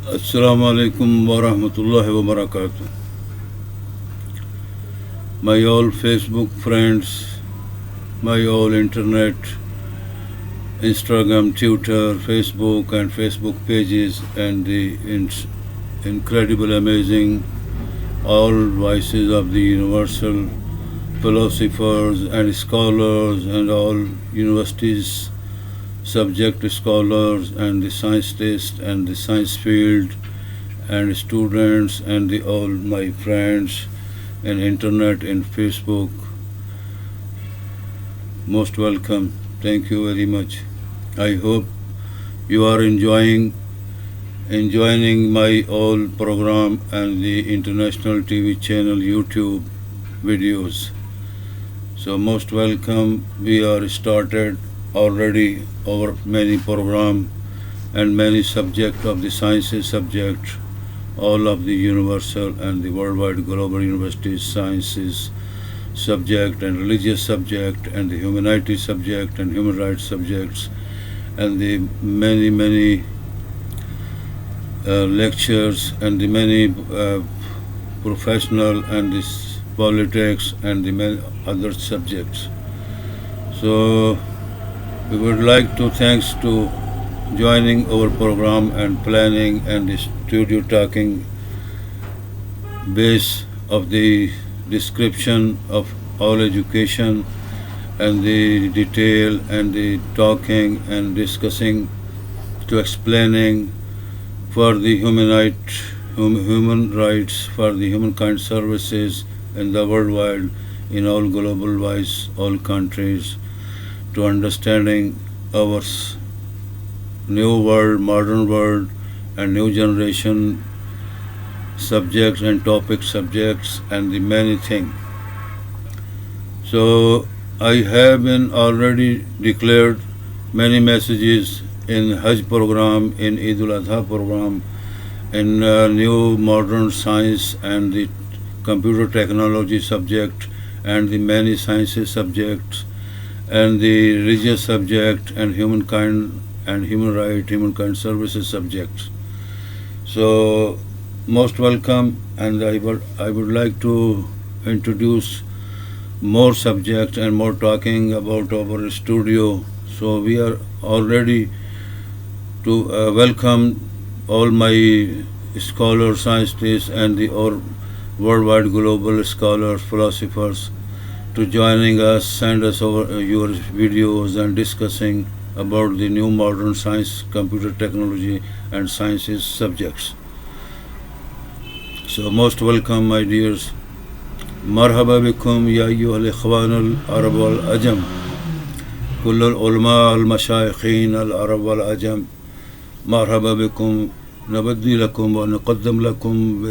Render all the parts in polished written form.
Assalamu alaikum wa rahmatullahi wa barakatuh. My all Facebook friends, my all internet, Instagram, Twitter, Facebook and Facebook pages and the incredible, amazing, all voices of the universal philosophers and scholars and all universities subject scholars and the scientists and the science field and students and the all my friends in internet and Facebook. Most welcome. Thank you very much. I hope you are enjoying my all program and the international TV channel YouTube videos. So most welcome. We are started already over many program and many subject of the sciences subject, all of the universal and the worldwide global universities sciences subject and religious subject and the humanity subject and human rights subjects and the many lectures and the many professional and this politics and the many other subjects. So we would like to thanks to joining our program and planning and the studio talking base of the description of all education and the detail and the talking and discussing to explaining for the human rights for the humankind services in the worldwide in all global wise all countries to understanding our new world, modern world, and new generation subjects and topic subjects and the many things. So I have been already declared many messages in Hajj program, in Eid al-Adha program, in new modern science and the computer technology subject and the many sciences subjects and the religious subject and humankind and human right, humankind services subjects. So most welcome, and I would like to introduce more subjects and more talking about our studio. So we are all ready to welcome all my scholars, scientists, and the all worldwide global scholars, philosophers to joining us, send us over your videos and discussing about the new modern science, computer technology and sciences subjects. So most welcome my dears. مرحبا بكم يا أيها الإخوان العرب والعجم كل العلماء المشايخين العرب والعجم مرحبا بكم. نبدي لكم ونقدم لكم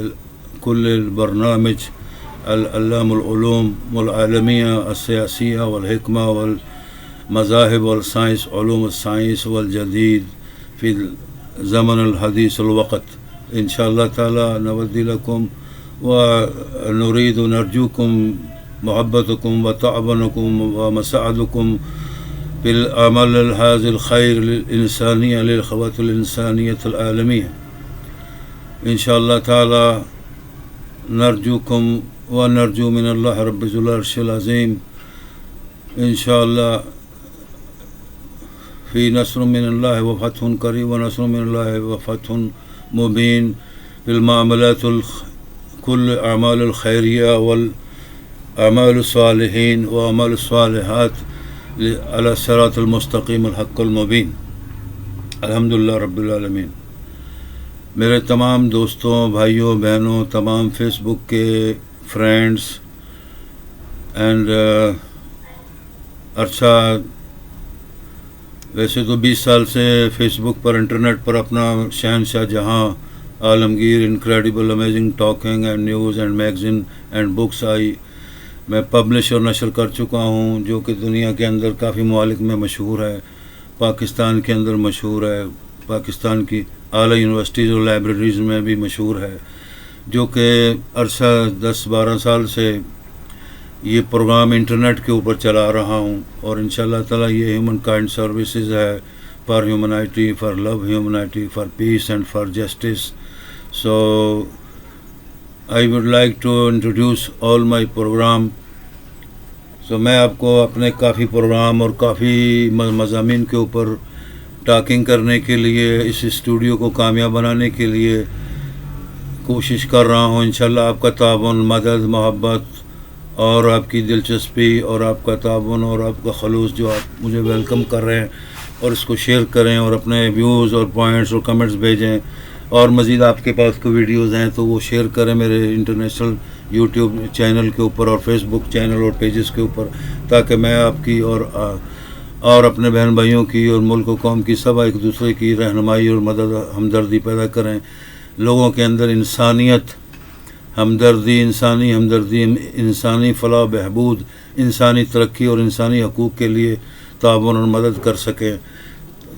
كل البرنامج العلام العلوم والعالمية السياسية والحكمة والمذاهب والساينس علوم الساينس والجديد في الزمن الحديث الوقت إن شاء الله تعالى. نودي لكم ونريد نرجوكم محبتكم وتعاونكم ومساعدكم في العمل هذا الخير للإنسانية للأخوات الإنسانية العالمية إن شاء الله تعالى. نرجوكم ونرجو من الله رب ذو العرش العظيم إن شاء الله في نصر من الله وفتح قريب ونصر من الله وفتح مبين في المعاملات كل أعمال الخيرية والأعمال الصالحين وأعمال الصالحات على الصراط المستقيم الحق المبين. الحمدللہ رب العالمین. میرے تمام دوستوں بھائیوں بہنوں تمام فیس بک کے فرینڈس اینڈ عرصہ ویسے تو 20 سال سے فیس بک پر انٹرنیٹ پر اپنا شہنشاہ جہاں عالمگیر incredible amazing talking and news and magazine and books آئی میں پبلش اور نشر کر چکا ہوں جو کہ دنیا کے اندر کافی ممالک میں مشہور ہے. پاکستان کے اندر مشہور ہے, پاکستان کی اعلیٰ یونیورسٹیز اور لائبریریز میں بھی مشہور ہے, جو کہ عرصہ 10-12 سال سے یہ پروگرام انٹرنیٹ کے اوپر چلا رہا ہوں. اور انشاءاللہ تعالیٰ یہ ہیومن کائنڈ سروسز ہے for humanity, for love humanity, for peace and for justice So I would like to introduce all my program. So میں آپ کو اپنے کافی پروگرام اور کافی مضامین کے اوپر ٹاکنگ کرنے کے لیے اس اسٹوڈیو کو کامیاب بنانے کے لیے کوشش کر رہا ہوں. انشاءاللہ آپ کا تعاون، مدد، محبت اور آپ کی دلچسپی اور آپ کا تعاون اور آپ کا خلوص جو آپ مجھے ویلکم کر رہے ہیں اور اس کو شیئر کریں اور اپنے ویوز اور پوائنٹس اور کمنٹس بھیجیں. اور مزید آپ کے پاس کوئی ویڈیوز ہیں تو وہ شیئر کریں میرے انٹرنیشنل یوٹیوب چینل کے اوپر اور فیس بک چینل اور پیجز کے اوپر، تاکہ میں آپ کی اور اپنے بہن بھائیوں کی اور ملک و قوم کی سب ایک دوسرے کی رہنمائی اور مدد ہمدردی پیدا کریں. لوگوں کے اندر انسانیت، ہمدردی، انسانی فلاح و بہبود، انسانی ترقی اور انسانی حقوق کے لیے تعاون اور مدد کر سکیں،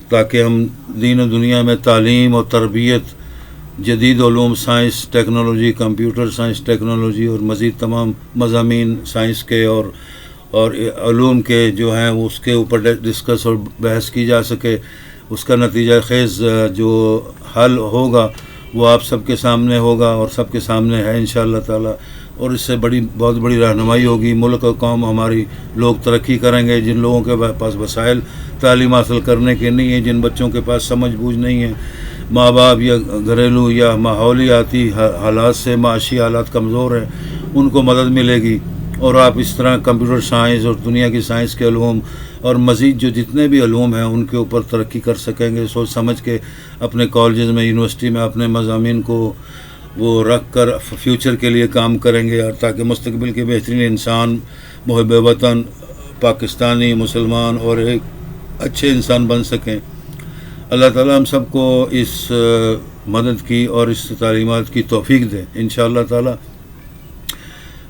تاکہ ہم دین و دنیا میں تعلیم اور تربیت، جدید علوم، science, technology, computer science, technology اور مزید تمام مضامین سائنس کے اور علوم کے جو ہیں اس کے اوپر ڈسکس اور بحث کی جا سکے. اس کا نتیجہ خیز جو حل ہوگا وہ آپ سب کے سامنے ہوگا اور سب کے سامنے ہے انشاءاللہ تعالی، اور اس سے بہت بڑی رہنمائی ہوگی. ملک اور قوم ہماری لوگ ترقی کریں گے. جن لوگوں کے پاس وسائل تعلیم حاصل کرنے کے نہیں ہیں، جن بچوں کے پاس سمجھ بوجھ نہیں ہے، ماں باپ یا گھریلو یا ماحولیاتی حالات سے معاشی حالات کمزور ہیں، ان کو مدد ملے گی. اور آپ اس طرح کمپیوٹر سائنس اور دنیا کی سائنس کے علوم اور مزید جو جتنے بھی علوم ہیں ان کے اوپر ترقی کر سکیں گے. سوچ سمجھ کے اپنے کالجز میں، یونیورسٹی میں اپنے مضامین کو وہ رکھ کر فیوچر کے لیے کام کریں گے، اور تاکہ مستقبل کے بہترین انسان، محب وطن، پاکستانی، مسلمان اور ایک اچھے انسان بن سکیں. اللہ تعالیٰ ہم سب کو اس مدد کی اور اس تعلیمات کی توفیق دے انشاءاللہ تعالیٰ.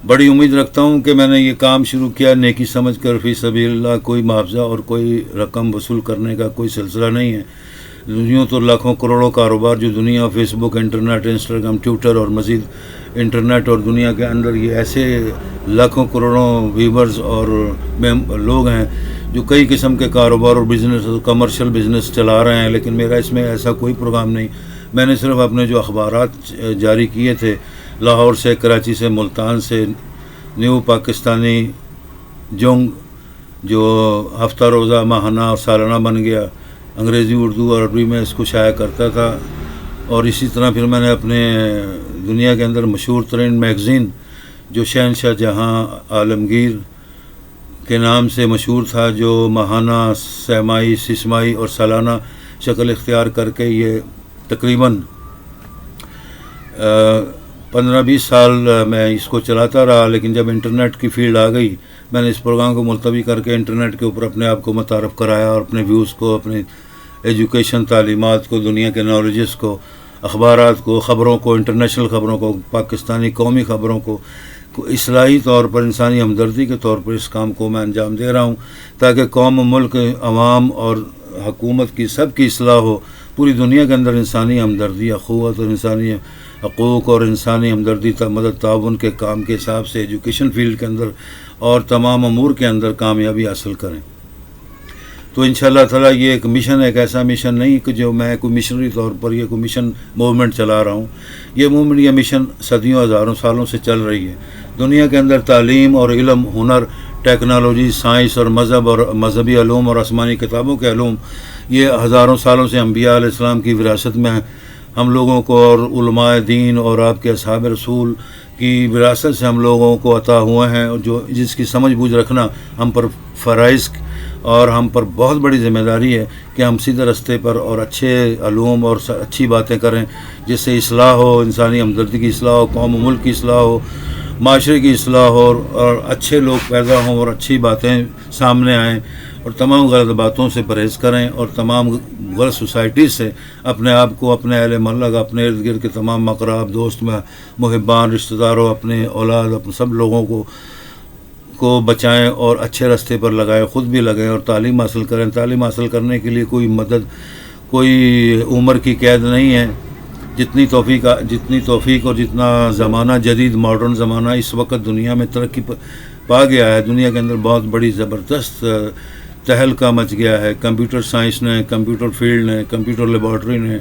بڑی امید رکھتا ہوں کہ میں نے یہ کام شروع کیا نیکی سمجھ کر فی سبیل اللہ، کوئی معاوضہ اور کوئی رقم وصول کرنے کا کوئی سلسلہ نہیں ہے. یوں تو لاکھوں کروڑوں کاروبار جو دنیا، فیس بک، انٹرنیٹ، انسٹاگرام، ٹویٹر اور مزید انٹرنیٹ اور دنیا کے اندر یہ ایسے لاکھوں کروڑوں ویورز اور لوگ ہیں جو کئی قسم کے کاروبار اور بزنس، کمرشل بزنس چلا رہے ہیں. لیکن میرا اس میں ایسا کوئی پروگرام نہیں. میں نے صرف اپنے جو اخبارات جاری کیے تھے لاہور سے، کراچی سے، ملتان سے، نیو پاکستانی جنگ جو ہفتہ روزہ، ماہانہ اور سالانہ بن گیا، انگریزی، اردو اور عربی میں اس کو شائع کرتا تھا. اور اسی طرح پھر میں نے اپنے دنیا کے اندر مشہور ترین میگزین جو شہنشاہ جہاں عالمگیر کے نام سے مشہور تھا، جو ماہانہ، سہمائی، سسمائی اور سالانہ شکل اختیار کر کے یہ تقریباً 15-20 سال میں اس کو چلاتا رہا. لیکن جب انٹرنیٹ کی فیلڈ آ گئی، میں نے اس پروگرام کو ملتوی کر کے انٹرنیٹ کے اوپر اپنے آپ کو متعارف کرایا اور اپنے ویوز کو، اپنے ایجوکیشن، تعلیمات کو، دنیا کے نالجز کو، اخبارات کو، خبروں کو، انٹرنیشنل خبروں کو، پاکستانی قومی خبروں کو اصلاحی طور پر، انسانی ہمدردی کے طور پر اس کام کو میں انجام دے رہا ہوں، تاکہ قوم، ملک، عوام اور حکومت کی سب کی اصلاح ہو. پوری دنیا کے اندر انسانی ہمدردی، اخوت اور انسانی حقوق اور انسانی ہمدردی، مدد، تعاون کے کام کے حساب سے ایجوکیشن فیلڈ کے اندر اور تمام امور کے اندر کامیابی حاصل کریں. تو انشاءاللہ تعالیٰ یہ ایک مشن، ایک ایسا مشن نہیں کہ جو میں کوئی مشنری طور پر یہ کوئی مشن موومنٹ چلا رہا ہوں. یہ موومنٹ، یہ مشن صدیوں، ہزاروں سالوں سے چل رہی ہے. دنیا کے اندر تعلیم اور علم، ہنر، ٹیکنالوجی، سائنس اور مذہب اور مذہبی علوم اور آسمانی کتابوں کے علوم، یہ ہزاروں سالوں سے انبیاء علیہ السلام کی وراثت میں ہم لوگوں کو اور علماء دین اور آپ کے اصحاب رسول کی وراثت سے ہم لوگوں کو عطا ہوئے ہیں، اور جو جس کی سمجھ بوجھ رکھنا ہم پر فرائض اور ہم پر بہت بڑی ذمہ داری ہے کہ ہم سیدھے رستے پر اور اچھے علوم اور اچھی باتیں کریں، جس سے اصلاح ہو، انسانی ہمدردی کی اصلاح ہو، قوم و ملک کی اصلاح ہو، معاشرے کی اصلاح ہو، اور اچھے لوگ پیدا ہوں اور اچھی باتیں سامنے آئیں، اور تمام غلط باتوں سے پرہیز کریں، اور تمام غلط سوسائٹیز سے اپنے آپ کو، اپنے اہل محلہ، اپنے ارد گرد کے تمام اقراب، دوست، محبان، رشتہ داروں، اپنے اولاد، اپنے سب لوگوں کو بچائیں اور اچھے راستے پر لگائیں، خود بھی لگیں اور تعلیم حاصل کریں. تعلیم حاصل کرنے کے لیے کوئی مدد، کوئی عمر کی قید نہیں ہے. جتنی توفیق اور جتنا زمانہ، جدید ماڈرن زمانہ اس وقت دنیا میں ترقی پا گیا ہے، دنیا کے اندر بہت بڑی زبردست تہلکہ مچ گیا ہے. کمپیوٹر سائنس نے، کمپیوٹر فیلڈ نے، کمپیوٹر لیبارٹری نے،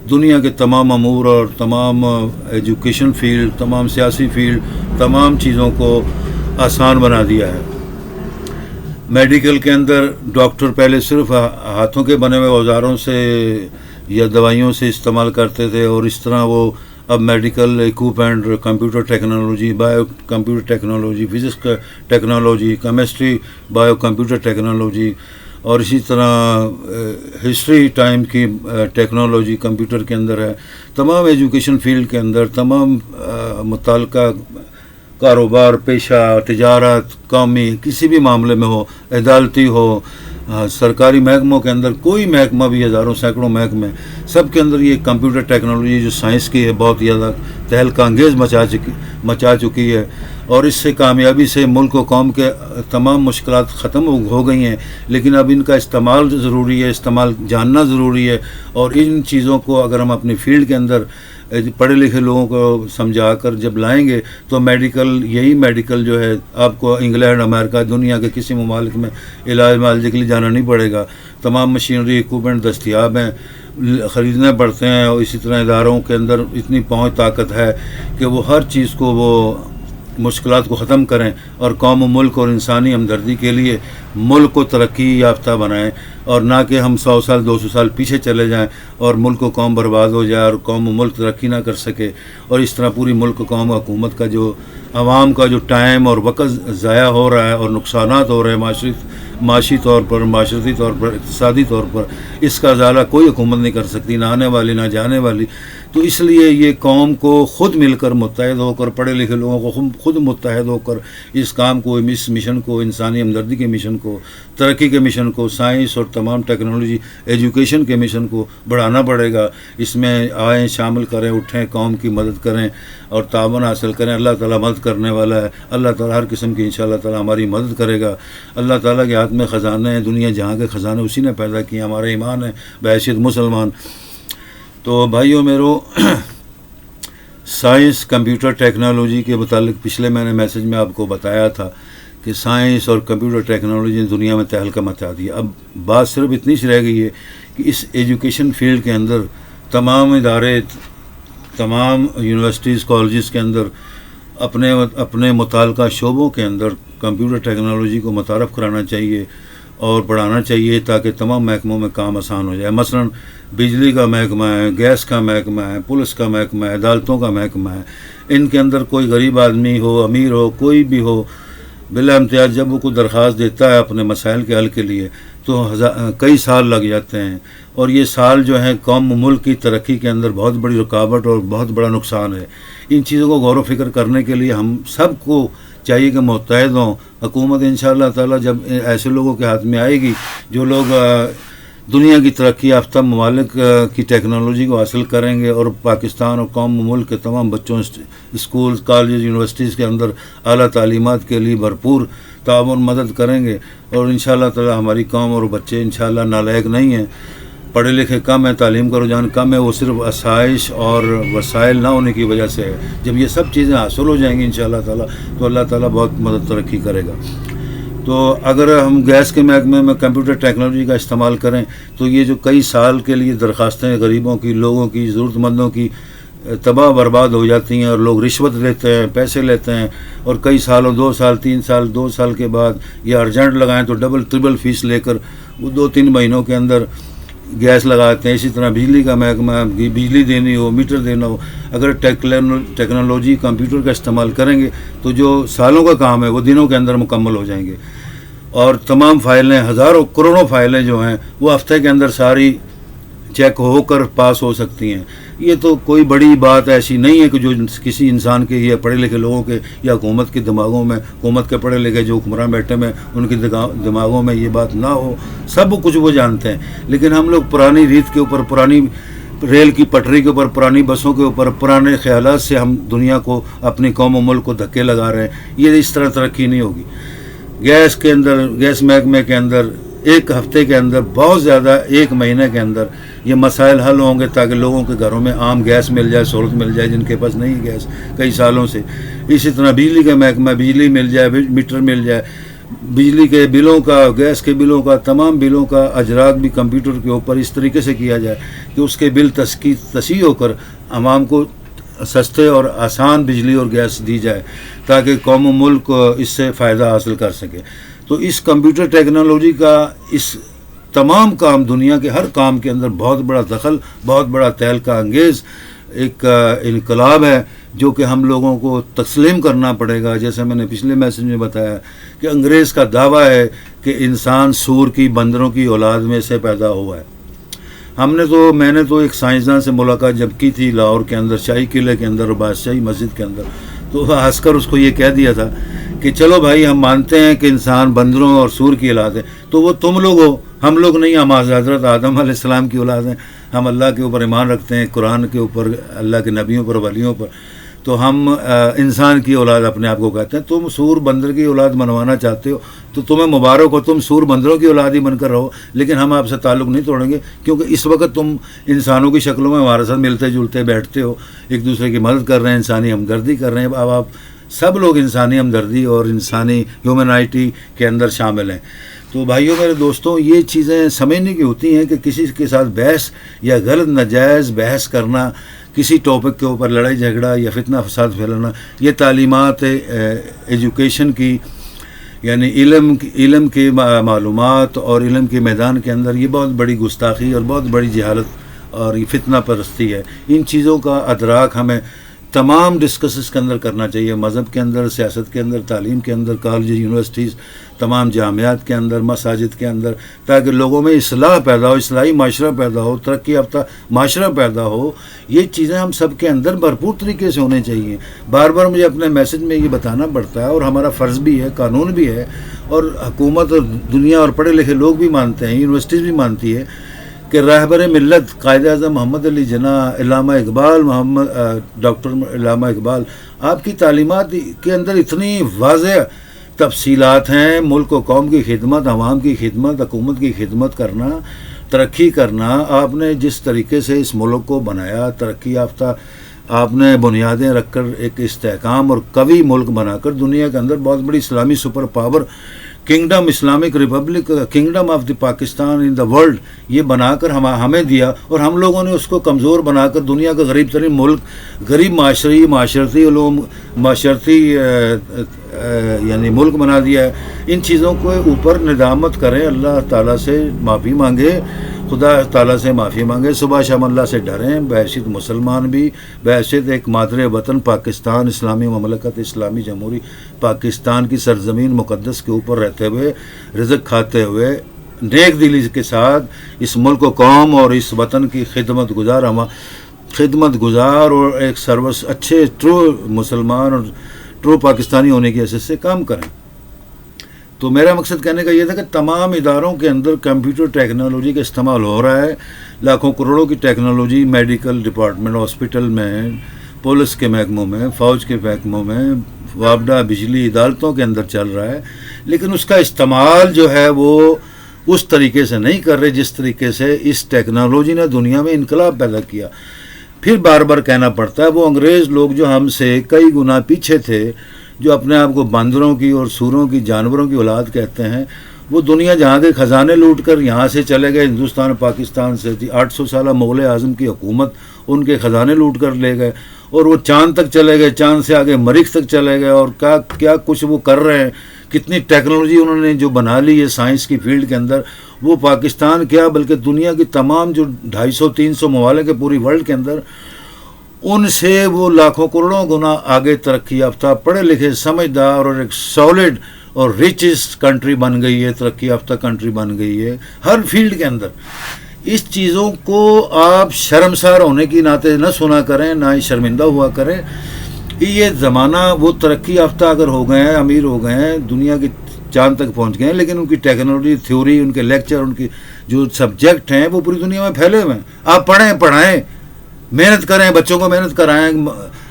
دنیا کے تمام امور اور تمام ایجوکیشن فیلڈ، تمام سیاسی فیلڈ، تمام چیزوں کو آسان بنا دیا ہے۔ میڈیکل کے اندر ڈاکٹر پہلے صرف ہاتھوں کے بنے ہوئے اوزاروں سے یا دوائیوں سے استعمال کرتے تھے، اور اس طرح وہ اب medical equipment, computer technology, bio computer technology, physics technology, chemistry, bio computer technology, اور اسی طرح ہسٹری ٹائم کی ٹیکنالوجی کمپیوٹر کے اندر ہے۔ تمام ایجوکیشن فیلڈ کے اندر تمام متعلقہ کاروبار، پیشہ، تجارت، قومی کسی بھی معاملے میں ہو، عدالتی ہو، سرکاری محکموں کے اندر کوئی محکمہ بھی، ہزاروں سینکڑوں محکمے، سب کے اندر یہ کمپیوٹر ٹیکنالوجی جو سائنس کی ہے بہت زیادہ تہلکہ انگیز مچا چکی ہے، اور اس سے کامیابی سے ملک و قوم کے تمام مشکلات ختم ہو گئی ہیں۔ لیکن اب ان کا استعمال ضروری ہے، استعمال جاننا ضروری ہے، اور ان چیزوں کو اگر ہم اپنی فیلڈ کے اندر پڑھے لکھے لوگوں کو سمجھا کر جب لائیں گے تو یہی میڈیکل جو ہے آپ کو انگلینڈ، امریکہ، دنیا کے کسی ممالک میں علاج معالجے کے لیے جانا نہیں پڑے گا۔ تمام مشینری ایکوپمنٹ دستیاب ہیں، خریدنے پڑتے ہیں، اور اسی طرح اداروں کے اندر اتنی پہنچ طاقت ہے کہ وہ ہر چیز کو، وہ مشکلات کو ختم کریں اور قوم و ملک اور انسانی ہمدردی کے لیے ملک کو ترقی یافتہ بنائیں، اور نہ کہ ہم 100 سال 200 سال پیچھے چلے جائیں اور ملک و قوم برباد ہو جائے اور قوم و ملک ترقی نہ کر سکے، اور اس طرح پوری ملک و قوم حکومت کا جو عوام کا جو ٹائم اور وقت ضائع ہو رہا ہے اور نقصانات ہو رہے ہیں معاشی طور پر، معاشرتی طور پر، اقتصادی طور پر، اس کا ازالہ کوئی حکومت نہیں کر سکتی، نہ آنے والی نہ جانے والی۔ تو اس لیے یہ قوم کو خود مل کر متحد ہو کر، پڑھے لکھے لوگوں کو خود متحد ہو کر اس کام کو، اس مشن کو، انسانی ہمدردی کے مشن کو، ترقی کے مشن کو، سائنس اور تمام ٹیکنالوجی ایجوکیشن کے مشن کو بڑھانا پڑے گا۔ اس میں آئیں، شامل کریں، اٹھیں، قوم کی مدد کریں اور تعاون حاصل کریں۔ اللہ تعالیٰ مدد کرنے والا ہے، اللہ تعالیٰ ہر قسم کی انشاءاللہ تعالیٰ ہماری مدد کرے گا۔ اللہ تعالیٰ کے ہاتھ میں خزانے ہیں، دنیا جہاں کے خزانے اسی نے پیدا کیے، ہمارا ایمان ہے بحیثیت مسلمان۔ تو بھائیوں میرو، سائنس، کمپیوٹر ٹیکنالوجی کے متعلق پچھلے میں نے میسج میں آپ کو بتایا تھا کہ سائنس اور کمپیوٹر ٹیکنالوجی نے دنیا میں تہلکہ مچا دیا۔ اب بات صرف اتنی سی رہ گئی ہے کہ اس ایجوکیشن فیلڈ کے اندر تمام ادارے، تمام یونیورسٹیز، کالجز کے اندر اپنے متعلقہ شعبوں کے اندر کمپیوٹر ٹیکنالوجی کو متعارف کرانا چاہیے اور پڑھانا چاہیے تاکہ تمام محکموں میں کام آسان ہو جائے۔ مثلاً بجلی کا محکمہ ہے، گیس کا محکمہ ہے، پولیس کا محکمہ ہے، عدالتوں کا محکمہ ہے، ان کے اندر کوئی غریب آدمی ہو، امیر ہو، کوئی بھی ہو، بلا امتیاز جب وہ کوئی درخواست دیتا ہے اپنے مسائل کے حل کے لیے تو کئی سال لگ جاتے ہیں، اور یہ سال جو ہیں قوم و ملک کی ترقی کے اندر بہت بڑی رکاوٹ اور بہت بڑا نقصان ہے۔ ان چیزوں کو غور و فکر کرنے کے لیے ہم سب کو چاہیے کہ متحد ہوں۔ حکومت انشاءاللہ تعالیٰ جب ایسے لوگوں کے ہاتھ میں آئے گی جو لوگ دنیا کی ترقی یافتہ ممالک کی ٹیکنالوجی کو حاصل کریں گے اور پاکستان اور قوم و ملک کے تمام بچوں، اسکول، کالجز، یونیورسٹیز کے اندر اعلیٰ تعلیمات کے لیے بھرپور تعاون مدد کریں گے، اور انشاءاللہ تعالیٰ ہماری قوم اور بچے انشاءاللہ نالائق نہیں ہیں، پڑھے لکھے کم ہیں، تعلیم کا رجحان کم ہے، وہ صرف آسائش اور وسائل نہ ہونے کی وجہ سے ہے۔ جب یہ سب چیزیں حاصل ہو جائیں گی انشاءاللہ تعالیٰ تو اللہ تعالیٰ بہت مدد ترقی کرے گا۔ تو اگر ہم گیس کے محکمے میں کمپیوٹر ٹیکنالوجی کا استعمال کریں تو یہ جو کئی سال کے لیے درخواستیں غریبوں کی، لوگوں کی، ضرورت مندوں کی تباہ برباد ہو جاتی ہیں، اور لوگ رشوت لیتے ہیں، پیسے لیتے ہیں، اور کئی سالوں، 2 سال 3 سال 2 سال کے بعد یا ارجنٹ لگائیں تو ڈبل ٹربل فیس لے کر وہ 2-3 مہینوں کے اندر گیس لگاتے ہیں۔ اسی طرح بجلی کا محکمہ، بجلی دینی ہو، میٹر دینا ہو، اگر ٹیکنالوجی کمپیوٹر کا استعمال کریں گے تو جو سالوں کا کام ہے وہ دنوں کے اندر مکمل ہو جائیں گے، اور تمام فائلیں، ہزاروں کروڑوں فائلیں جو ہیں وہ ہفتے کے اندر ساری چیک ہو کر پاس ہو سکتی ہیں۔ یہ تو کوئی بڑی بات ایسی نہیں ہے کہ جو کسی انسان کے یا پڑھے لکھے لوگوں کے یا حکومت کے دماغوں میں، حکومت کے پڑھے لکھے جو حکمران بیٹھے میں ان کے دماغوں میں یہ بات نہ ہو، سب کچھ وہ جانتے ہیں، لیکن ہم لوگ پرانی ریت کے اوپر، پرانی ریل کی پٹری کے اوپر، پرانی بسوں کے اوپر، پرانے خیالات سے ہم دنیا کو، اپنی قوم و ملک کو دھکے لگا رہے ہیں۔ یہ اس طرح ترقی نہیں ہوگی۔ گیس کے اندر، گیس محکمے کے اندر ایک ہفتے کے اندر، بہت زیادہ 1 مہینے کے اندر یہ مسائل حل ہوں گے تاکہ لوگوں کے گھروں میں عام گیس مل جائے، سہولت مل جائے جن کے پاس نہیں گیس کئی سالوں سے۔ اسی طرح بجلی کا محکمہ، بجلی مل جائے، میٹر مل جائے، بجلی کے بلوں کا، گیس کے بلوں کا، تمام بلوں کا اجراک بھی کمپیوٹر کے اوپر اس طریقے سے کیا جائے کہ اس کے بل تصحیح ہو کر عوام کو سستے اور آسان بجلی اور گیس دی جائے تاکہ قوم و ملک اس سے فائدہ حاصل کر سکے. تو اس کمپیوٹر ٹیکنالوجی کا اس تمام کام، دنیا کے ہر کام کے اندر بہت بڑا دخل، بہت بڑا تہلکہ انگیز ایک انقلاب ہے جو کہ ہم لوگوں کو تسلیم کرنا پڑے گا. جیسے میں نے پچھلے میسج میں بتایا کہ انگریز کا دعویٰ ہے کہ انسان سور کی، بندروں کی اولاد میں سے پیدا ہوا ہے. میں نے تو ایک سائنسداں سے ملاقات جب کی تھی لاہور کے اندر، شاہی قلعے کے اندر اور بادشاہی مسجد کے اندر، تو ہنس کر اس کو یہ کہہ دیا تھا کہ چلو بھائی ہم مانتے ہیں کہ انسان بندروں اور سور کی اولاد ہے، تو وہ تم لوگ ہو، ہم لوگ نہیں. ہم حضرت آدم علیہ السلام کی اولاد ہیں، ہم اللہ کے اوپر ایمان رکھتے ہیں، قرآن کے اوپر، اللہ کے نبیوں پر، ولیوں پر، تو ہم انسان کی اولاد اپنے آپ کو کہتے ہیں. تم سور بندر کی اولاد بنوانا چاہتے ہو تو تمہیں مبارک ہو، تم سور بندروں کی اولاد ہی بن کر رہو، لیکن ہم آپ سے تعلق نہیں توڑیں گے کیونکہ اس وقت تم انسانوں کی شکلوں میں ہمارے ساتھ ملتے جلتے بیٹھتے ہو، ایک دوسرے کی مدد کر رہے ہیں، انسانی ہمدردی کر رہے ہیں. اب آپ سب لوگ انسانی ہمدردی اور انسانی ہیومنائٹی کے اندر شامل ہیں. تو بھائیوں میرے دوستوں، یہ چیزیں سمجھنے کی ہوتی ہیں کہ کسی کے ساتھ بحث یا غلط ناجائز بحث کرنا، کسی ٹاپک کے اوپر لڑائی جھگڑا یا فتنہ فساد پھیلانا، یہ تعلیمات ایجوکیشن کی، یعنی علم کی معلومات اور علم کے میدان کے اندر یہ بہت بڑی گستاخی اور بہت بڑی جہالت اور یہ فتنہ پرستی ہے. ان چیزوں کا ادراک ہمیں تمام ڈسکسز کے اندر کرنا چاہیے، مذہب کے اندر، سیاست کے اندر، تعلیم کے اندر، کالج، یونیورسٹیز، تمام جامعات کے اندر، مساجد کے اندر، تاکہ لوگوں میں اصلاح پیدا ہو، اصلاحی معاشرہ پیدا ہو، ترقی یافتہ معاشرہ پیدا ہو. یہ چیزیں ہم سب کے اندر بھرپور طریقے سے ہونے چاہیے. بار بار مجھے اپنے میسج میں یہ بتانا پڑتا ہے اور ہمارا فرض بھی ہے، قانون بھی ہے، اور حکومت اور دنیا اور پڑھے لکھے لوگ بھی مانتے ہیں، یونیورسٹیز بھی مانتی ہے کہ رہبر ملت قائد اعظم محمد علی جناح، علامہ اقبال، ڈاکٹر علامہ اقبال، آپ کی تعلیمات کے اندر اتنی واضح تفصیلات ہیں. ملک و قوم کی خدمت، عوام کی خدمت، حکومت کی خدمت کرنا، ترقی کرنا. آپ نے جس طریقے سے اس ملک کو بنایا، ترقی یافتہ آپ نے بنیادیں رکھ کر ایک استحکام اور قوی ملک بنا کر دنیا کے اندر بہت بڑی اسلامی super power kingdom, Islamic republic, kingdom of the Pakistan in the world, یہ بنا کر ہمیں دیا، اور ہم لوگوں نے اس کو کمزور بنا کر دنیا کا غریب ترین ملک، غریب معاشرتی علوم، معاشرتی یعنی ملک بنا دیا ہے. ان چیزوں کو اوپر ندامت کریں، اللہ تعالیٰ سے معافی مانگے، خدا تعالیٰ سے معافی مانگے، صبح شام اللہ سے ڈریں، بحیثیت مسلمان بھی، بحیثیت ایک مادر وطن پاکستان، اسلامی مملکت، اسلامی جمہوری پاکستان کی سرزمین مقدس کے اوپر رہتے ہوئے، رزق کھاتے ہوئے، نیک دلی کے ساتھ اس ملک و قوم اور اس وطن کی خدمت گزار اور ایک سروس اچھے ٹرو مسلمان اور ٹرو پاکستانی ہونے کی حیثیت سے کام کریں. تو میرا مقصد کہنے کا یہ تھا کہ تمام اداروں کے اندر کمپیوٹر ٹیکنالوجی کا استعمال ہو رہا ہے، لاکھوں کروڑوں کی ٹیکنالوجی میڈیکل ڈپارٹمنٹ، ہاسپٹل میں، پولیس کے محکموں میں، فوج کے محکموں میں، وابڈہ، بجلی، عدالتوں کے اندر چل رہا ہے، لیکن اس کا استعمال جو ہے وہ اس طریقے سے نہیں کر رہے جس طریقے سے اس ٹیکنالوجی نے دنیا میں انقلاب پیدا کیا. پھر بار بار کہنا پڑتا ہے، وہ انگریز لوگ جو ہم سے کئی گنا پیچھے تھے، جو اپنے آپ کو باندروں کی اور سوروں کی، جانوروں کی اولاد کہتے ہیں، وہ دنیا جہاں کے خزانے لوٹ کر یہاں سے چلے گئے، ہندوستان پاکستان سے 800 سالہ مغل اعظم کی حکومت، ان کے خزانے لوٹ کر لے گئے، اور وہ چاند تک چلے گئے، چاند سے آگے مریخ تک چلے گئے، اور کیا کچھ وہ کر رہے ہیں، کتنی ٹیکنالوجی انہوں نے جو بنا لی ہے سائنس کی فیلڈ کے اندر. وہ پاکستان کیا بلکہ دنیا کی تمام جو 250-300 ممالک ہے پوری ورلڈ کے اندر، ان سے وہ لاکھوں کروڑوں گنا آگے ترقی یافتہ، پڑھے لکھے، سمجھدار اور ایک سالڈ اور ریچسٹ کنٹری بن گئی ہے، ترقی یافتہ کنٹری بن گئی ہے ہر فیلڈ کے اندر. اس چیزوں کو آپ شرمسار ہونے کی ناطے نہ سنا کریں، نہ ہی شرمندہ ہوا کریں. یہ زمانہ، وہ ترقی یافتہ اگر ہو گئے ہیں، امیر ہو گئے ہیں، دنیا کے چاند تک پہنچ گئے ہیں، لیکن ان کی ٹیکنالوجی، تھیوری، ان کے لیکچر، ان کی جو سبجیکٹ ہیں وہ پوری دنیا میں پھیلے ہوئے ہیں. آپ پڑھیں، پڑھائیں، محنت کریں، بچوں کو محنت کرائیں،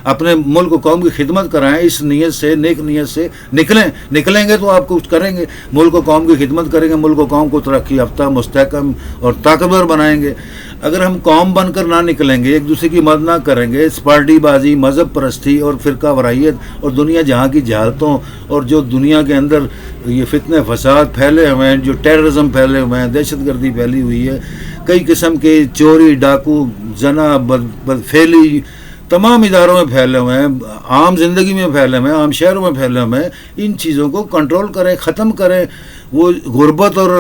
اپنے ملک و قوم کی خدمت کرائیں، اس نیت سے، نیک نیت سے نکلیں گے تو آپ کچھ کریں گے، ملک و قوم کی خدمت کریں گے، ملک و قوم کو ترقی یافتہ، مستحکم اور طاقتور بنائیں گے۔ اگر ہم قوم بن کر نہ نکلیں گے، ایک دوسرے کی مدد نہ کریں گے، اس پارٹی بازی، مذہب پرستی اور فرقہ وارائیت اور دنیا جہاں کی جہالتوں اور جو دنیا کے اندر یہ فتنے فساد پھیلے ہوئے ہیں، جو ٹیررزم پھیلے ہوئے ہیں، دہشت گردی پھیلی ہوئی ہے، کئی قسم کے چوری، ڈاکو، زنا، بدفعلی تمام اداروں میں پھیلے ہوئے ہیں، عام زندگی میں پھیلے ہوئے ہیں، عام شہروں میں پھیلے ہوئے ہیں، ان چیزوں کو کنٹرول کریں، ختم کریں۔ وہ غربت اور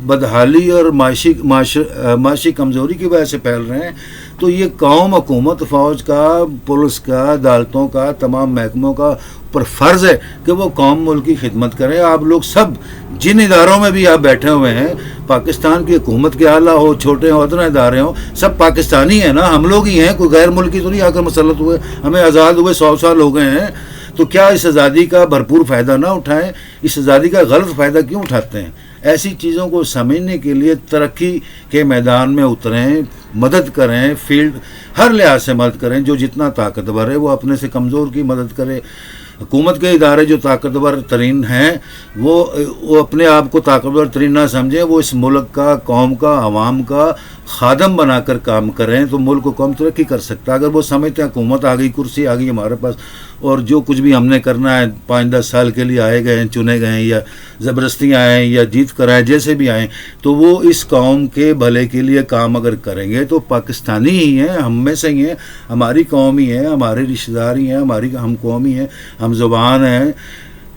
بدحالی اور معاشی کمزوری کی وجہ سے پھیل رہے ہیں، تو یہ قوم، حکومت، فوج کا، پولیس کا، عدالتوں کا، تمام محکموں کا پر فرض ہے کہ وہ قوم ملک کی خدمت کریں۔ آپ لوگ سب جن اداروں میں بھی آپ بیٹھے ہوئے ہیں، پاکستان کی حکومت کے اعلیٰ ہو، چھوٹے ہوں، ادنا ادارے ہوں، سب پاکستانی ہیں نا، ہم لوگ ہی ہیں، کوئی غیر ملکی تو نہیں آ کر مسلط ہوئے، ہمیں آزاد ہوئے 100 سال ہو گئے ہیں، تو کیا اس آزادی کا بھرپور فائدہ نہ اٹھائیں؟ اس آزادی کا غلط فائدہ کیوں اٹھاتے ہیں؟ ایسی چیزوں کو سمجھنے کے لیے ترقی کے میدان میں اتریں، مدد کریں، فیلڈ ہر لحاظ سے مدد کریں، جو جتنا طاقتور ہے وہ اپنے سے کمزور کی مدد کرے۔ حکومت کے ادارے جو طاقتور ترین ہیں وہ اپنے آپ کو طاقتور ترین نہ سمجھیں، وہ اس ملک کا، قوم کا، عوام کا خادم بنا کر کام کریں تو ملک و قوم ترقی کر سکتا ہے۔ اگر وہ سمجھتے ہیں حکومت آ گئی، کرسی آ گئی ہمارے پاس اور جو کچھ بھی ہم نے کرنا ہے 5-10 سال کے لیے آئے گئے ہیں، چنے گئے ہیں، یا زبردستی آئے ہیں یا جیت کر آئے، جیسے بھی آئیں، تو وہ اس قوم کے بھلے کے لیے کام اگر کریں گے تو پاکستانی ہی ہیں، ہم میں سے ہی ہیں، ہماری قوم ہی ہے، ہمارے رشتہ دار ہی ہیں، ہماری ہم قومی ہیں، ہم زبان ہیں۔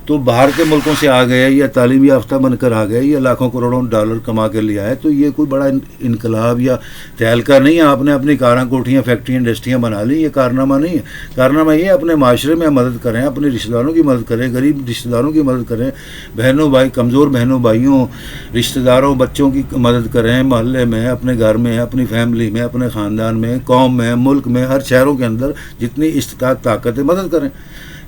تو باہر کے ملکوں سے آ گئے یا تعلیم یافتہ بن کر آ گئے یا لاکھوں کروڑوں ڈالر کما کے لے آئے، تو یہ کوئی بڑا انقلاب یا تہلکہ نہیں ہے۔ آپ نے اپنی کاراں، کوٹھیاں، فیکٹریاں، انڈسٹریاں بنا لی، یہ کارنامہ نہیں ہے۔ کارنامہ یہ اپنے معاشرے میں مدد کریں، اپنے رشتہ داروں کی مدد کریں، غریب رشتہ داروں کی مدد کریں، بہنوں بھائی، کمزور بہنوں بھائیوں، رشتہ داروں، بچوں کی مدد کریں، محلے میں، اپنے گھر میں، اپنی فیملی میں، اپنے خاندان میں، قوم میں، ملک میں، ہر شہروں کے اندر جتنی استطاعت طاقت ہے مدد کریں۔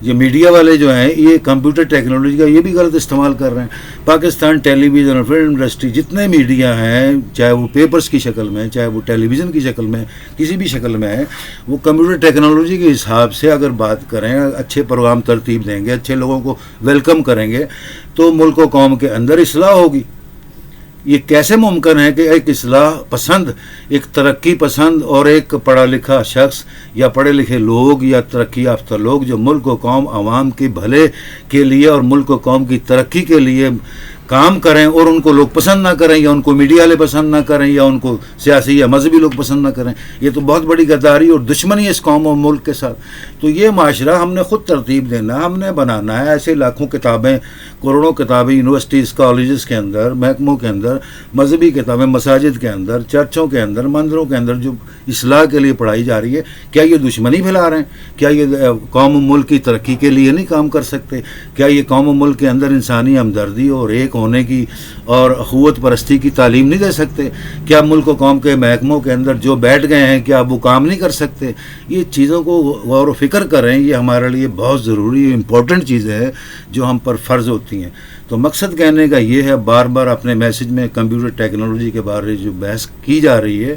یہ میڈیا والے جو ہیں یہ کمپیوٹر ٹیکنالوجی کا یہ بھی غلط استعمال کر رہے ہیں۔ پاکستان ٹیلی ویژن اور فلم انڈسٹری جتنے میڈیا ہیں، چاہے وہ پیپرز کی شکل میں، چاہے وہ ٹیلی ویژن کی شکل میں، کسی بھی شکل میں ہے، وہ کمپیوٹر ٹیکنالوجی کے حساب سے اگر بات کریں، اچھے پروگرام ترتیب دیں گے، اچھے لوگوں کو ویلکم کریں گے تو ملک و قوم کے اندر اصلاح ہوگی۔ یہ کیسے ممکن ہے کہ ایک اصلاح پسند، ایک ترقی پسند اور ایک پڑھا لکھا شخص یا پڑھے لکھے لوگ یا ترقی یافتہ لوگ جو ملک و قوم، عوام کے بھلے کے لیے اور ملک و قوم کی ترقی کے لیے کام کریں اور ان کو لوگ پسند نہ کریں یا ان کو میڈیا والے پسند نہ کریں یا ان کو سیاسی یا مذہبی لوگ پسند نہ کریں، یہ تو بہت بڑی غداری اور دشمنی ہے اس قوم اور ملک کے ساتھ۔ تو یہ معاشرہ ہم نے خود ترتیب دینا ہے، ہم نے بنانا ہے۔ ایسے لاکھوں کتابیں، کروڑوں کتابیں یونیورسٹیز، کالجز کے اندر، محکموں کے اندر، مذہبی کتابیں مساجد کے اندر، چرچوں کے اندر، مندروں کے اندر جو اصلاح کے لیے پڑھائی جا رہی ہے، کیا یہ دشمنی پھیلا رہے ہیں؟ کیا یہ قوم و ملک کی ترقی کے لیے نہیں کام کر سکتے؟ کیا یہ قوم و ملک کے اندر انسانی ہمدردی اور ایک ہونے کی اور اخوت پرستی کی تعلیم نہیں دے سکتے؟ کیا ملک و قوم کے محکموں کے اندر جو بیٹھ گئے ہیں کیا وہ کام نہیں کر سکتے؟ یہ چیزوں کو غور و فکر کریں، یہ ہمارے لیے بہت ضروری امپورٹنٹ چیزیں ہیں جو ہم پر فرض ہوتی ہیں۔ تو مقصد کہنے کا یہ ہے، بار بار اپنے میسج میں کمپیوٹر ٹیکنالوجی کے بارے جو بحث کی جا رہی ہے،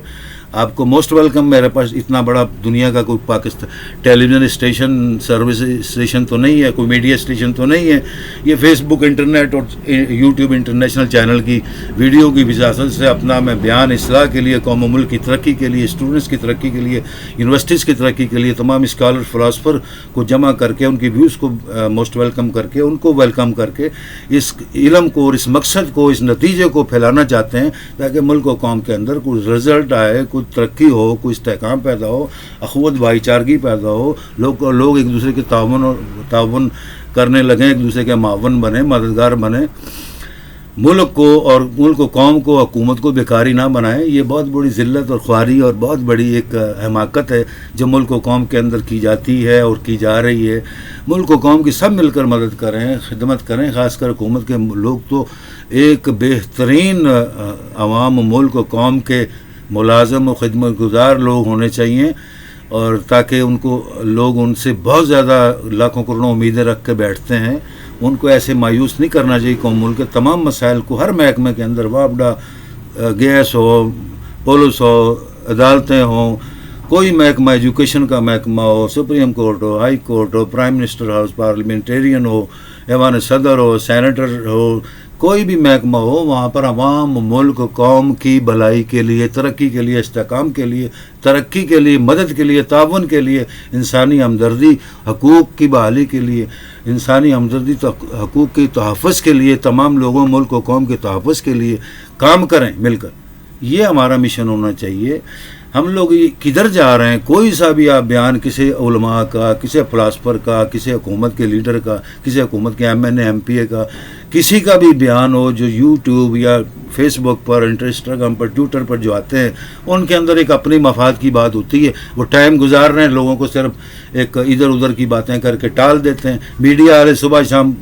آپ کو موسٹ ویلکم۔ میرے پاس اتنا بڑا دنیا کا کوئی پاکستان ٹیلی ویژن اسٹیشن، سروس اسٹیشن تو نہیں ہے، کوئی میڈیا اسٹیشن تو نہیں ہے۔ یہ فیس بک، انٹرنیٹ اور یوٹیوب انٹرنیشنل چینل کی ویڈیو کی وجاست سے اپنا میں بیان اصلاح کے لیے، قوم و ملک کی ترقی کے لیے، اسٹوڈنٹس کی ترقی کے لیے، یونیورسٹیز کی ترقی کے لیے، تمام اسکالر فلاسفر کو جمع کر کے ان کی ویوز کو موسٹ ویلکم کر کے، ان کو ویلکم کر کے اس علم کو اور اس مقصد کو، اس نتیجے کو پھیلانا چاہتے ہیں تاکہ ملک و قوم کے اندر کوئی رزلٹ آئے، کوئی ترقی ہو، کوئی استحکام پیدا ہو، اخوت بھائی چارگی پیدا ہو، لوگ ایک دوسرے کے تعاون کرنے لگیں، ایک دوسرے کے معاون بنے، مددگار بنے، ملک کو اور ملک و قوم کو، حکومت کو بیکاری نہ بنائیں۔ یہ بہت بڑی ذلت اور خواری اور بہت بڑی ایک حماقت ہے جو ملک و قوم کے اندر کی جاتی ہے اور کی جا رہی ہے۔ ملک و قوم کی سب مل کر مدد کریں، خدمت کریں، خاص کر حکومت کے لوگ تو ایک بہترین عوام و ملک و قوم کے ملازم و خدمت گزار لوگ ہونے چاہیے، اور تاکہ ان کو لوگ ان سے بہت زیادہ لاکھوں کروڑوں امیدیں رکھ کے بیٹھتے ہیں، ان کو ایسے مایوس نہیں کرنا چاہیے۔ قوم ملک کے تمام مسائل کو ہر محکمے کے اندر، وابڈا، گیس ہو، پولیس ہو، عدالتیں ہوں، کوئی محکمہ ایجوکیشن کا محکمہ ہو، سپریم کورٹ ہو، ہائی کورٹ ہو، پرائم منسٹر ہاؤس، پارلیمنٹیرین ہو، ایوان صدر ہو، سینیٹر ہو، کوئی بھی محکمہ ہو، وہاں پر عوام، ملک، قوم کی بھلائی کے لیے، ترقی کے لیے، استحکام کے لیے، ترقی کے لیے، مدد کے لیے، تعاون کے لیے، انسانی ہمدردی، حقوق کی بحالی کے لیے، انسانی ہمدردی حقوق کے تحفظ کے لیے، تمام لوگوں، ملک و قوم کے تحفظ کے لیے کام کریں مل کر. یہ ہمارا مشن ہونا چاہیے. ہم لوگ کدھر جا رہے ہیں؟ کوئی سا بھی آپ بیان کسی علماء کا، کسی فلاسفر کا، کسی حکومت کے لیڈر کا، کسی حکومت کے ایم این اے، ایم پی اے کا، کسی کا بھی بیان ہو جو یوٹیوب یا فیس بک پر، انسٹاگرام پر، ٹویٹر پر جو آتے ہیں، ان کے اندر ایک اپنی مفاد کی بات ہوتی ہے. وہ ٹائم گزار رہے ہیں، لوگوں کو صرف ایک ادھر ادھر کی باتیں کر کے ٹال دیتے ہیں. میڈیا والے صبح شام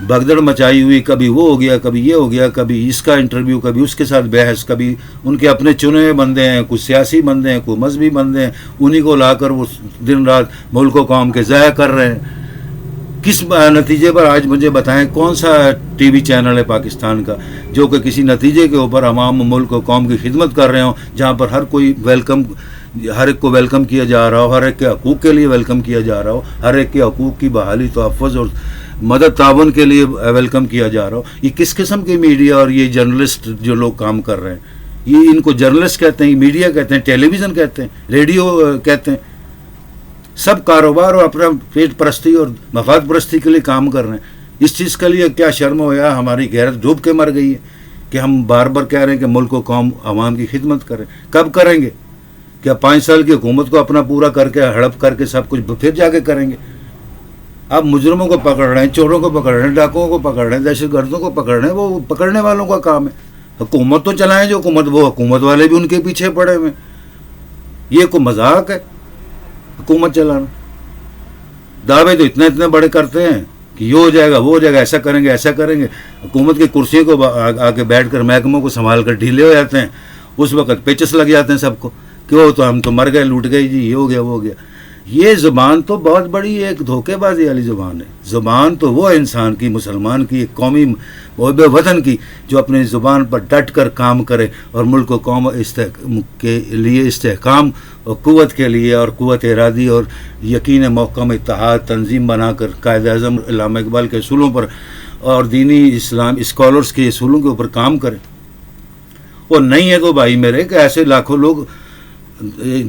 بھگدڑ مچائی ہوئی، کبھی وہ ہو گیا، کبھی یہ ہو گیا، کبھی اس کا انٹرویو، کبھی اس کے ساتھ بحث، کبھی ان کے اپنے چنے ہوئے بندے ہیں، کچھ سیاسی بندے ہیں، کوئی مذہبی بندے ہیں، انہی کو لا کر وہ دن رات ملک و قوم کے ضائع کر رہے ہیں. کس نتیجے پر آج مجھے بتائیں کون سا ٹی وی چینل ہے پاکستان کا جو کہ کسی نتیجے کے اوپر عوام، ملک و قوم کی خدمت کر رہے ہوں، جہاں پر ہر کوئی ویلکم، ہر ایک کو ویلکم کیا جا رہا ہو، ہر ایک کے حقوق کے لیے ویلکم کیا جا رہا ہو، ہر ایک کے حقوق کی بحالی، تحفظ اور مدد تعاون کے لیے ویلکم کیا جا رہا ہو. یہ کس قسم کی میڈیا اور یہ جرنلسٹ جو لوگ کام کر رہے ہیں، یہ ان کو جرنلسٹ کہتے ہیں، میڈیا کہتے ہیں، ٹیلی ویژن کہتے ہیں، ریڈیو کہتے ہیں. سب کاروبار اور اپنا پیٹ پرستی اور مفاد پرستی کے لیے کام کر رہے ہیں. اس چیز کے لیے کیا شرم ہوا؟ ہماری غیرت ڈوب کے مر گئی ہے کہ ہم بار بار کہہ رہے ہیں کہ ملک و قوم عوام کی خدمت کریں. کب کریں گے؟ کیا 5 سال کی حکومت کو اپنا پورا کر کے، ہڑپ کر کے سب کچھ پھر جا کے کریں گے؟ آپ مجرموں کو پکڑ رہے ہیں، چوروں کو پکڑ رہے ہیں، ڈاکوؤں کو پکڑ رہے ہیں، دہشت گردوں کو پکڑ رہے ہیں. وہ پکڑنے والوں کا کام ہے. حکومت تو چلائیں جو حکومت، وہ حکومت والے بھی ان کے پیچھے پڑے ہوئے. یہ کوئی مذاق ہے حکومت چلانا؟ دعوے تو اتنے بڑے کرتے ہیں کہ یہ ہو جائے گا، وہ ہو جائے گا، ایسا کریں گے، ایسا کریں گے. حکومت کی کرسی کو آ کے بیٹھ کر محکموں کو سنبھال کر ڈھیلے ہو جاتے ہیں. اس وقت پیچس لگ جاتے ہیں سب کو کہ وہ تو ہم تو مر گئے، لوٹ گئے جی، یہ ہو گیا، وہ ہو گیا. یہ زبان تو بہت بڑی ایک دھوکے بازی والی زبان ہے. زبان تو وہ انسان کی، مسلمان کی، ایک قومی محب وطن کی، جو اپنی زبان پر ڈٹ کر کام کرے اور ملک و قوم کے لیے استحکام اور قوت کے لیے اور قوت ارادی اور یقین محکم اتحاد تنظیم بنا کر قائد اعظم علامہ اقبال کے اصولوں پر اور دینی اسلام اسکالرس کے اصولوں کے اوپر کام کرے. وہ نہیں ہے تو بھائی میرے کہ ایسے لاکھوں لوگ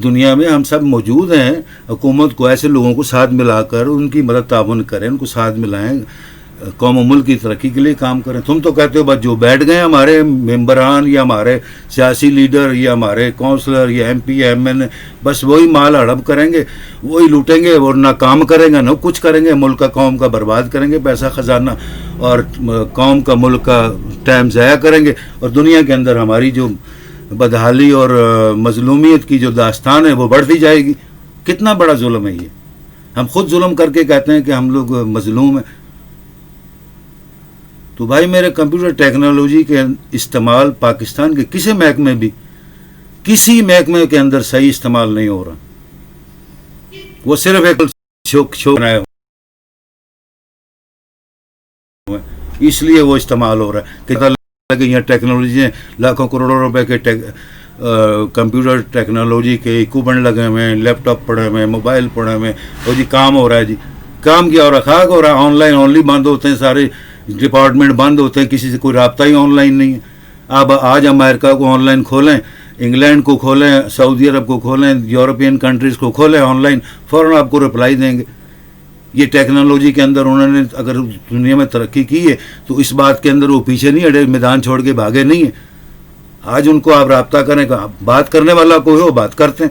دنیا میں ہم سب موجود ہیں. حکومت کو ایسے لوگوں کو ساتھ ملا کر ان کی مدد تعاون کریں، ان کو ساتھ ملائیں، قوم و ملک کی ترقی کے لیے کام کریں. تم تو کہتے ہو بس جو بیٹھ گئے ہمارے ممبران یا ہمارے سیاسی لیڈر یا ہمارے کونسلر یا ایم پی ایم این اے، بس وہی مال ہڑپ کریں گے، وہی لوٹیں گے اور نہ کام کریں گے، نہ کچھ کریں گے، ملک کا قوم کا برباد کریں گے پیسہ خزانہ اور قوم کا ملک کا ٹائم ضائع کریں گے. اور دنیا کے اندر ہماری جو بدحالی اور مظلومیت کی جو داستان ہے وہ بڑھتی جائے گی. کتنا بڑا ظلم ہے یہ. ہم خود ظلم کر کے کہتے ہیں کہ ہم لوگ مظلوم ہیں. تو بھائی میرے کمپیوٹر ٹیکنالوجی کے استعمال پاکستان کے کسی محکمے بھی، کسی محکمے کے اندر صحیح استعمال نہیں ہو رہا. وہ صرف ایک شو بنائے ہوئے، اس لیے وہ استعمال ہو رہا ہے کہ یہاں ٹیکنالوجی ہیں، لاکھوں کروڑوں روپے کے کمپیوٹر ٹیکنالوجی کے ایکوپمنٹ لگے ہوئے ہیں، لیپ ٹاپ پڑے ہوئے ہیں، موبائل پڑے ہوئے ہیں، اور جی کام ہو رہا ہے. جی کام کیا ہو رہا ہے؟ خاک ہو رہا ہے. آن لائن اونلی بند ہوتے ہیں، سارے ڈپارٹمنٹ بند ہوتے ہیں، کسی سے کوئی رابطہ ہی آن لائن نہیں ہے. آپ آج امریکہ کو آن لائن کھولیں، انگلینڈ کو کھولیں، سعودی عرب کو کھولیں، یورپین کنٹریز کو کھولیں آن لائن، فوراً آپ کو رپلائی دیں گے. یہ ٹیکنالوجی کے اندر انہوں نے اگر دنیا میں ترقی کی ہے تو اس بات کے اندر وہ پیچھے نہیں ہٹے، میدان چھوڑ کے بھاگے نہیں ہیں. آج ان کو آپ رابطہ کریں، بات کرنے والا کوئی ہو بات کرتے ہیں.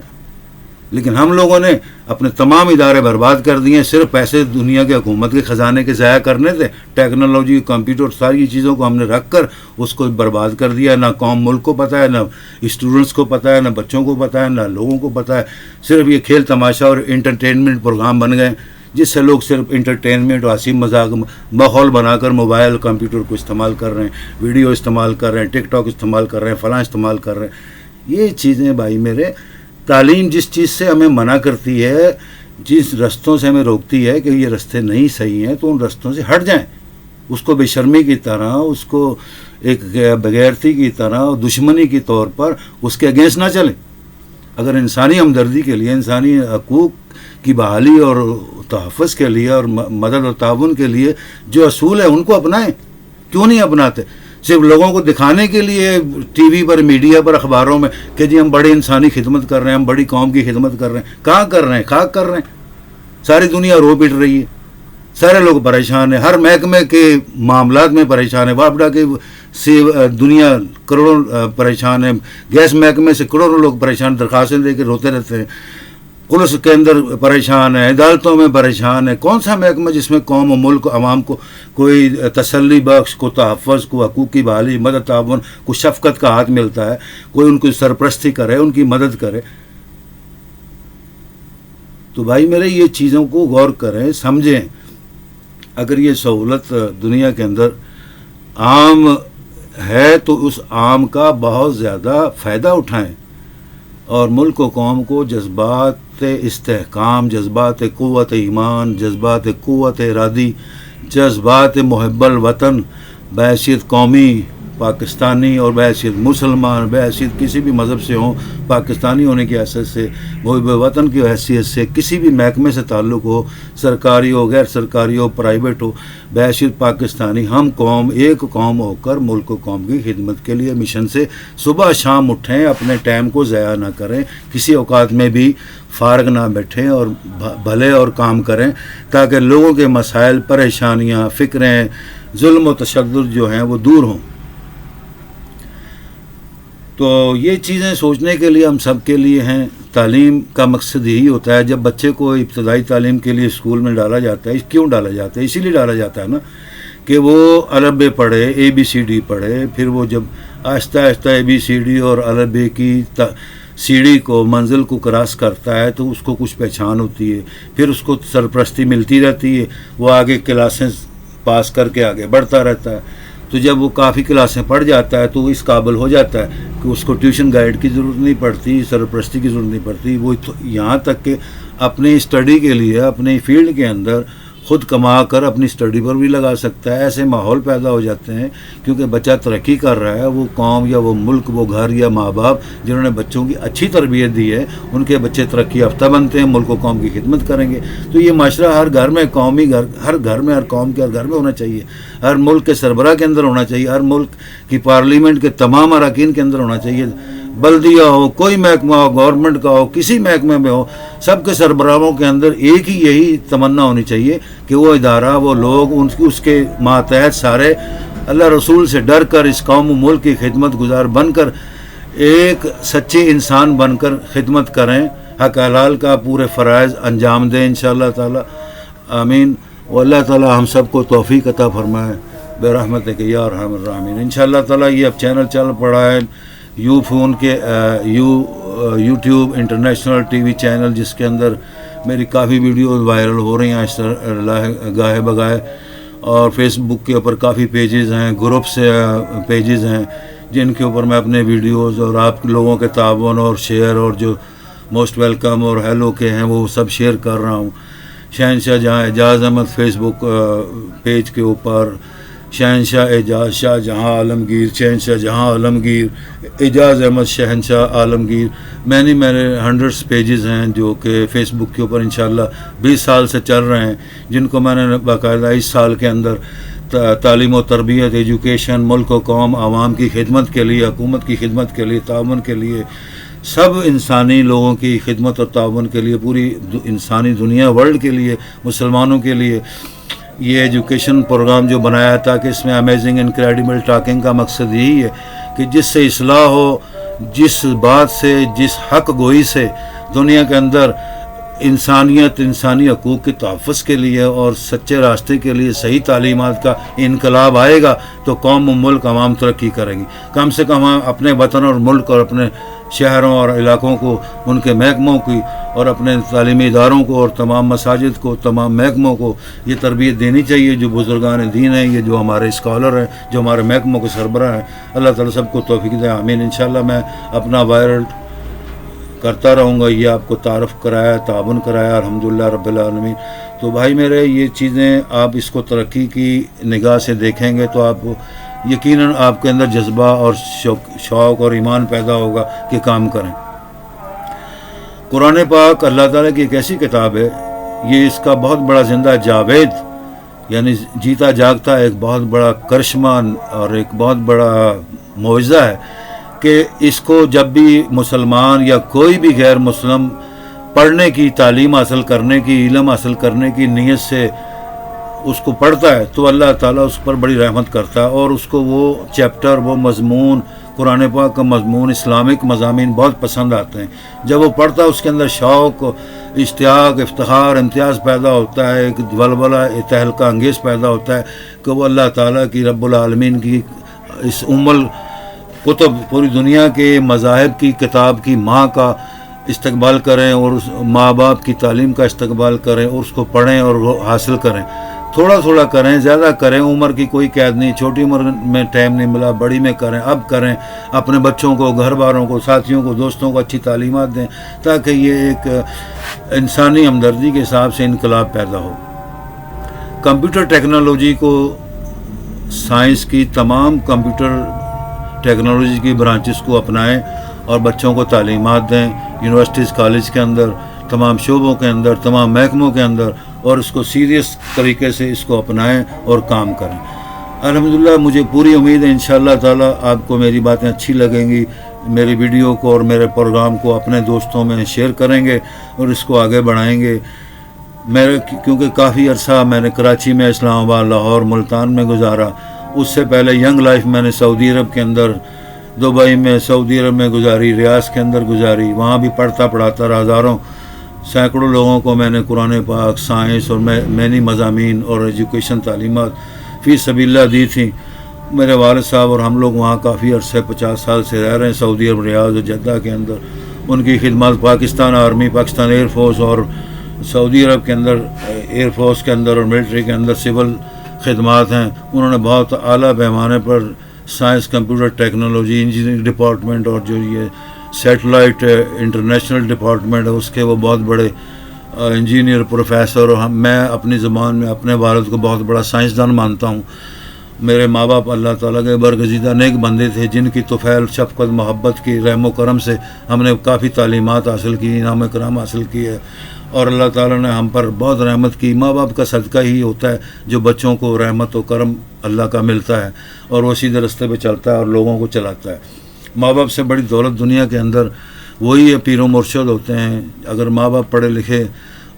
لیکن ہم لوگوں نے اپنے تمام ادارے برباد کر دیے، صرف پیسے دنیا کے حکومت کے خزانے کے ضائع کرنے تھے. ٹیکنالوجی، کمپیوٹر، ساری چیزوں کو ہم نے رکھ کر اس کو برباد کر دیا. نہ قوم ملک کو پتہ ہے، نہ اسٹوڈنٹس کو پتہ ہے، نہ بچوں کو پتہ ہے، نہ لوگوں کو پتہ ہے. صرف یہ کھیل تماشا اور انٹرٹینمنٹ پروگرام بن گئے جس سے لوگ صرف انٹرٹینمنٹ اور ہنسی مذاق ماحول بنا کر موبائل کمپیوٹر کو استعمال کر رہے ہیں، ویڈیو استعمال کر رہے ہیں، ٹک ٹاک استعمال کر رہے ہیں، فلاں استعمال کر رہے ہیں. یہ چیزیں بھائی میرے، تعلیم جس چیز سے ہمیں منع کرتی ہے، جس رستوں سے ہمیں روکتی ہے کہ یہ رستے نہیں صحیح ہیں، تو ان رستوں سے ہٹ جائیں. اس کو بے شرمی کی طرح، اس کو ایک بغیرتی کی طرح، دشمنی کے طور پر اس کے اگینسٹ نہ چلیں. اگر انسانی ہمدردی کے لیے، انسانی حقوق کی بحالی اور تحفظ کے لیے اور مدد اور تعاون کے لیے جو اصول ہیں ان کو اپنائیں، کیوں نہیں اپناتے؟ صرف لوگوں کو دکھانے کے لیے ٹی وی پر، میڈیا پر، اخباروں میں کہ جی ہم بڑے انسانی خدمت کر رہے ہیں، ہم بڑی قوم کی خدمت کر رہے ہیں. کہاں کر رہے ہیں؟ خاک کر رہے ہیں. ساری دنیا رو پٹ رہی ہے، سارے لوگ پریشان ہیں، ہر محکمے کے معاملات میں پریشان ہیں. واپڈا کے سے دنیا کروڑوں پریشان ہیں، گیس محکمے سے کروڑوں لوگ پریشان، درخواستیں دے کے روتے رہتے ہیں. پولیس کے اندر پریشان ہے، عدالتوں میں پریشان ہے. کون سا محکمہ جس میں قوم و ملک عوام کو کوئی تسلی بخش، کو تحفظ، کو حقوق کی بحالی، مدد تعاون، کو شفقت کا ہاتھ ملتا ہے، کوئی ان کی سرپرستی کرے، ان کی مدد کرے؟ تو بھائی میرے یہ چیزوں کو غور کریں، سمجھیں. اگر یہ سہولت دنیا کے اندر عام ہے تو اس عام کا بہت زیادہ فائدہ اٹھائیں، اور ملک و قوم کو جذبات استحکام، جذبات قوت ایمان، جذبات قوت ارادی، جذبات محب الوطن بحیثیت قومی پاکستانی اور بحیثیت مسلمان، بحیثیت کسی بھی مذہب سے ہوں، پاکستانی ہونے کی حیثیت سے، محب وطن کی حیثیت سے، کسی بھی محکمے سے تعلق ہو، سرکاری ہو، غیر سرکاری ہو، پرائیویٹ ہو، بحیثیت پاکستانی ہم قوم ایک قوم ہو کر ملک و قوم کی خدمت کے لیے مشن سے صبح شام اٹھیں، اپنے ٹائم کو ضائع نہ کریں، کسی اوقات میں بھی فارغ نہ بیٹھیں اور بھلے اور کام کریں، تاکہ لوگوں کے مسائل، پریشانیاں، فکریں، ظلم و تشدد جو ہیں وہ دور ہوں. تو یہ چیزیں سوچنے کے لیے ہم سب کے لیے ہیں. تعلیم کا مقصد یہی ہوتا ہے، جب بچے کو ابتدائی تعلیم کے لیے اسکول میں ڈالا جاتا ہے، کیوں ڈالا جاتا ہے؟ اسی لیے ڈالا جاتا ہے نا کہ وہ الف ب پڑھے، اے بی سی ڈی پڑھے. پھر وہ جب آہستہ آہستہ اے بی سی ڈی اور الف ب کی سیڑھی کو، منزل کو کراس کرتا ہے تو اس کو کچھ پہچان ہوتی ہے، پھر اس کو سرپرستی ملتی رہتی ہے، وہ آگے کلاسیں پاس کر کے آگے بڑھتا رہتا ہے. تو جب وہ کافی کلاسیں پڑھ جاتا ہے تو وہ اس قابل ہو جاتا ہے کہ اس کو ٹیوشن گائیڈ کی ضرورت نہیں پڑتی، سرپرستی کی ضرورت نہیں پڑتی. وہ یہاں تک کہ اپنی اسٹڈی کے لیے اپنی فیلڈ کے اندر خود کما کر اپنی اسٹڈی پر بھی لگا سکتا ہے. ایسے ماحول پیدا ہو جاتے ہیں کیونکہ بچہ ترقی کر رہا ہے. وہ قوم یا وہ ملک، وہ گھر یا ماں باپ جنہوں نے بچوں کی اچھی تربیت دی ہے، ان کے بچے ترقی یافتہ بنتے ہیں، ملک و قوم کی خدمت کریں گے. تو یہ معاشرہ ہر گھر میں، قومی گھر، ہر گھر میں، ہر قوم کے ہر گھر میں ہونا چاہیے، ہر ملک کے سربراہ کے اندر ہونا چاہیے، ہر ملک کی پارلیمنٹ کے تمام اراکین کے اندر ہونا چاہیے. بلدیہ ہو، کوئی محکمہ ہو، گورنمنٹ کا ہو، کسی محکمے میں ہو، سب کے سربراہوں کے اندر ایک ہی یہی تمنا ہونی چاہیے کہ وہ ادارہ، وہ لوگ اس کے ماتحت سارے اللہ رسول سے ڈر کر اس قوم و ملک کی خدمت گزار بن کر ایک سچے انسان بن کر خدمت کریں، حق حلال کا پورے فرائض انجام دیں انشاءاللہ تعالی. آمین. و اللہ تعالی ہم سب کو توفیق عطا فرمائے برحمتک یا ارحم الراحمین. انشاءاللہ تعالی یہ اب چینل چل پڑا ہے یو فون کے YouTube international T V channel, جس کے اندر میری کافی ویڈیوز وائرل ہو رہی ہیں اس طرح گاہے بگاہے، اور فیس بک کے اوپر کافی پیجز ہیں، گروپس پیجز ہیں جن کے اوپر میں اپنے ویڈیوز اور آپ لوگوں کے تعاون اور شیئر اور جو موسٹ ویلکم اور ہیلو کے ہیں وہ سب شیئر کر رہا ہوں. شہنشاہ جہاں اعجاز احمد فیس بک پیج کے اوپر، شہنشاہ اعجاز شاہ جہاں عالمگیر، شہنشاہ جہاں عالمگیر، اعجاز احمد شہنشاہ عالمگیر. میرے ہنڈریڈس پیجز ہیں جو کہ فیس بک کے اوپر انشاءاللہ 20 سال سے چل رہے ہیں، جن کو میں نے باقاعدہ اس سال کے اندر تعلیم و تربیت، ایجوکیشن، ملک و قوم، عوام کی خدمت کے لیے، حکومت کی خدمت کے لیے، تعاون کے لیے، سب انسانی لوگوں کی خدمت اور تعاون کے لیے، پوری انسانی دنیا، ورلڈ کے لیے، مسلمانوں کے لیے یہ ایجوکیشن پروگرام جو بنایا ہے، تاکہ اس میں امیزنگ انکریڈیبل ٹاکنگ کا مقصد یہی ہے کہ جس سے اصلاح ہو، جس بات سے، جس حق گوئی سے دنیا کے اندر انسانیت، انسانی حقوق کے تحفظ کے لیے اور سچے راستے کے لیے صحیح تعلیمات کا انقلاب آئے گا تو قوم و ملک عوام ترقی کریں گی. کم سے کم ہم اپنے وطن اور ملک اور اپنے شہروں اور علاقوں کو، ان کے محکموں کی اور اپنے تعلیمی اداروں کو اور تمام مساجد کو، تمام محکموں کو یہ تربیت دینی چاہیے. جو بزرگان دین ہیں، یہ جو ہمارے اسکالر ہیں، جو ہمارے محکموں کے سربراہ ہیں، اللہ تعالیٰ سب کو توفیق دے. آمین. انشاءاللہ میں اپنا وائرل کرتا رہوں گا. یہ آپ کو تعارف کرایا، تعاون کرایا، الحمدللہ رب العالمین. تو بھائی میرے، یہ چیزیں آپ اس کو ترقی کی نگاہ سے دیکھیں گے تو آپ یقیناً آپ کے اندر جذبہ اور شوق اور ایمان پیدا ہوگا کہ کام کریں. قرآن پاک اللہ تعالیٰ کی ایک ایسی کتاب ہے، یہ اس کا بہت بڑا زندہ جاوید یعنی جیتا جاگتا ایک بہت بڑا کرشمہ اور ایک بہت بڑا معجزہ ہے کہ اس کو جب بھی مسلمان یا کوئی بھی غیر مسلم پڑھنے کی، تعلیم حاصل کرنے کی، علم حاصل کرنے کی نیت سے اس کو پڑھتا ہے تو اللہ تعالیٰ اس پر بڑی رحمت کرتا ہے، اور اس کو وہ چیپٹر، وہ مضمون، قرآن پاک کا مضمون، اسلامک مضامین بہت پسند آتے ہیں۔ جب وہ پڑھتا ہے اس کے اندر شوق، اشتیاق، افتخار، امتیاز پیدا ہوتا ہے، ایک ولولہ تہلکہ انگیز پیدا ہوتا ہے کہ وہ اللہ تعالیٰ کی، رب العالمین کی اس کتب، پوری دنیا کے مذاہب کی کتاب کی ماں کا استقبال کریں، اور اس ماں باپ کی تعلیم کا استقبال کریں، اور اس کو پڑھیں اور حاصل کریں۔ تھوڑا تھوڑا کریں، زیادہ کریں، عمر کی کوئی قید نہیں، چھوٹی عمر میں ٹائم نہیں ملا، بڑی میں کریں، اب کریں، اپنے بچوں کو، گھر والوں کو، ساتھیوں کو، دوستوں کو اچھی تعلیمات دیں تاکہ یہ ایک انسانی ہمدردی کے حساب سے انقلاب پیدا ہو۔ کمپیوٹر ٹیکنالوجی کو، سائنس کی تمام کمپیوٹر ٹیکنالوجی کی برانچز کو اپنائیں اور بچوں کو تعلیمات دیں، یونیورسٹیز، کالج کے اندر، تمام شعبوں کے اندر، تمام محکموں کے اندر، اور اس کو سیریس طریقے سے اس کو اپنائیں اور کام کریں۔ الحمدللہ مجھے پوری امید ہے انشاءاللہ تعالی آپ کو میری باتیں اچھی لگیں گی، میری ویڈیو کو اور میرے پروگرام کو اپنے دوستوں میں شیئر کریں گے اور اس کو آگے بڑھائیں گے۔ کیونکہ کافی عرصہ میں نے کراچی میں، اسلام آباد، لاہور، ملتان میں گزارا، اس سے پہلے ینگ لائف میں نے سعودی عرب کے اندر، دبئی میں، سعودی عرب میں گزاری، ریاض کے اندر گزاری، وہاں بھی پڑھتا پڑھاتا رہا، سینکڑوں لوگوں کو میں نے قرآن پاک، سائنس اور مینی مضامین اور ایجوکیشن تعلیمات فی سبیل اللہ دی تھیں۔ میرے والد صاحب اور ہم لوگ وہاں کافی عرصے 50 سال سے رہ رہے ہیں، سعودی عرب، ریاض اور جدہ کے اندر۔ ان کی خدمات Pakistan army, Pakistan air force اور سعودی عرب کے اندر ایئر فورس کے اندر اور ملٹری کے اندر سول خدمات ہیں۔ انہوں نے بہت اعلیٰ پیمانے پر science, computer technology, engineering department اور جو یہ سیٹلائٹ انٹرنیشنل ڈپارٹمنٹ ہے اس کے وہ بہت بڑے انجینئر، پروفیسر، اور میں اپنی زبان میں اپنے والد کو بہت بڑا سائنسدان مانتا ہوں۔ میرے ماں باپ اللہ تعالیٰ کے برگزیدہ نیک بندے تھے جن کی طفیل، شفقت، محبت کی، رحم و کرم سے ہم نے کافی تعلیمات حاصل کی، انعام کرام حاصل کی ہے، اور اللہ تعالیٰ نے ہم پر بہت رحمت کی۔ ماں باپ کا صدقہ ہی ہوتا ہے جو بچوں کو رحمت و کرم اللہ کا ملتا ہے اور وہ سیدھے راستے پہ چلتا ہے اور لوگوں کو چلاتا ہے۔ ماں باپ سے بڑی دولت دنیا کے اندر وہی پیر و مرشد ہوتے ہیں۔ اگر ماں باپ پڑھے لکھے